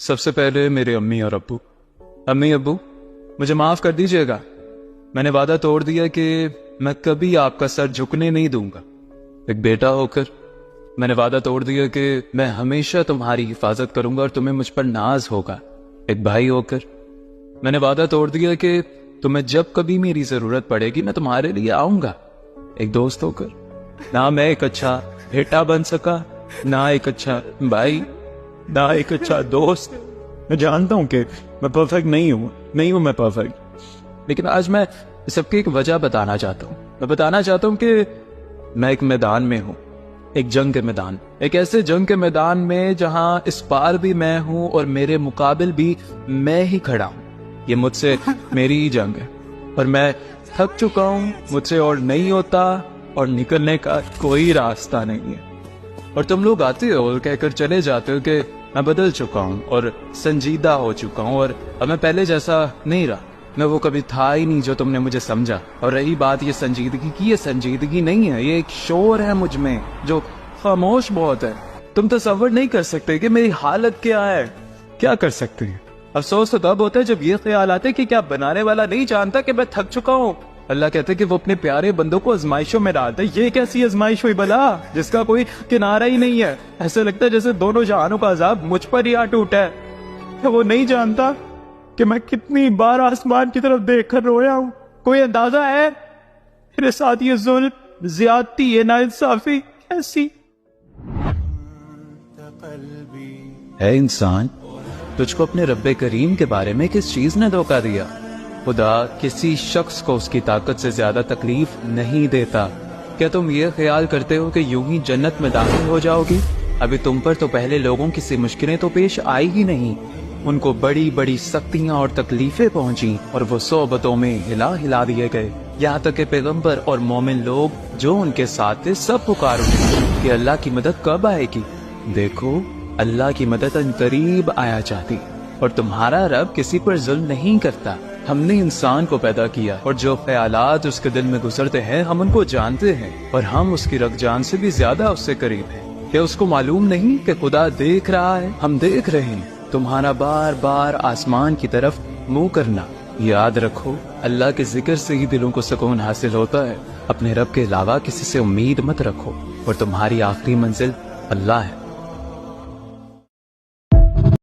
سب سے پہلے میرے امی اور ابو. امی ابو مجھے معاف کر دیجیے گا. میں نے وعدہ توڑ دیا کہ میں کبھی آپ کا سر جھکنے نہیں دوں گا. ایک بیٹا ہو کر میں نے وعدہ توڑ دیا کہ میں ہمیشہ تمہاری حفاظت کروں گا اور تمہیں مجھ پر ناز ہوگا. ایک بھائی ہو کر میں نے وعدہ توڑ دیا کہ تمہیں جب کبھی میری ضرورت پڑے گی میں تمہارے لیے آؤں گا. ایک دوست ہو کر نہ میں ایک اچھا بیٹا بن سکا، نہ ایک اچھا بھائی، نہ ایک اچھا دوست. میں جانتا ہوں کہ میں پرفیکٹ نہیں ہوں میں پرفیکٹ، لیکن آج میں سب کی ایک وجہ بتانا چاہتا ہوں. میں بتانا چاہتا ہوں کہ میں ایک میدان میں ہوں، ایک جنگ کے میدان، ایک ایسے جنگ کے میدان میں جہاں اس پار بھی میں ہوں اور میرے مقابل بھی میں ہی کھڑا ہوں. یہ مجھ سے میری ہی جنگ ہے اور میں تھک چکا ہوں. مجھ سے اور نہیں ہوتا اور نکلنے کا کوئی راستہ نہیں ہے. اور تم لوگ آتے ہو اور کہہ کر چلے جاتے ہو کہ میں بدل چکا ہوں اور سنجیدہ ہو چکا ہوں اور اب میں پہلے جیسا نہیں رہا. میں وہ کبھی تھا ہی نہیں جو تم نے مجھے سمجھا. اور رہی بات یہ سنجیدگی کی، یہ سنجیدگی نہیں ہے، یہ ایک شور ہے مجھ میں جو خاموش بہت ہے. تم تصور نہیں کر سکتے کہ میری حالت کیا ہے. کیا کر سکتے ہیں؟ افسوس تو تب ہوتا ہے جب یہ خیال آتا ہے کہ کیا بنانے والا نہیں جانتا کہ میں تھک چکا ہوں. اللہ کہتے ہیں کہ وہ اپنے پیارے بندوں کو آزمائشوں میں ڈالتا ہے. یہ کیسی آزمائش ہوئی بلا جس کا کوئی کنارہ ہی نہیں ہے. ایسے لگتا ہے جیسے دونوں جہانوں کا عذاب مجھ پر ہی آ ٹوٹا ہے. کہ وہ نہیں جانتا کہ میں کتنی بار آسمان کی طرف دیکھ کر رویا ہوں. کوئی اندازہ ہے میرے ساتھ یہ ظلم، زیادتی، یہ ناانصافی کیسی ہے؟ انسان تجھ کو اپنے رب کریم کے بارے میں کس چیز نے دھوکہ دیا؟ خدا کسی شخص کو اس کی طاقت سے زیادہ تکلیف نہیں دیتا. کیا تم یہ خیال کرتے ہو کہ یوں ہی جنت میں داخل ہو جاؤ گی؟ ابھی تم پر تو پہلے لوگوں کی سی مشکلیں تو پیش آئی ہی نہیں. ان کو بڑی بڑی سختیاں اور تکلیفیں پہنچی اور وہ صحبتوں میں ہلا دیے گئے. یہاں تک کہ پیغمبر اور مومن لوگ جو ان کے ساتھ تھے سب پکار اٹھے کہ اللہ کی مدد کب آئے گی. دیکھو اللہ کی مدد ان قریب آیا چاہتی اور تمہارا رب کسی پر ظلم نہیں کرتا. ہم نے انسان کو پیدا کیا اور جو خیالات اس کے دل میں گزرتے ہیں ہم ان کو جانتے ہیں اور ہم اس کی رگ جان سے بھی زیادہ اس سے قریب ہیں. کیا اس کو معلوم نہیں کہ خدا دیکھ رہا ہے؟ ہم دیکھ رہے ہیں. تمہارا بار بار آسمان کی طرف منہ کرنا. یاد رکھو اللہ کے ذکر سے ہی دلوں کو سکون حاصل ہوتا ہے. اپنے رب کے علاوہ کسی سے امید مت رکھو اور تمہاری آخری منزل اللہ ہے.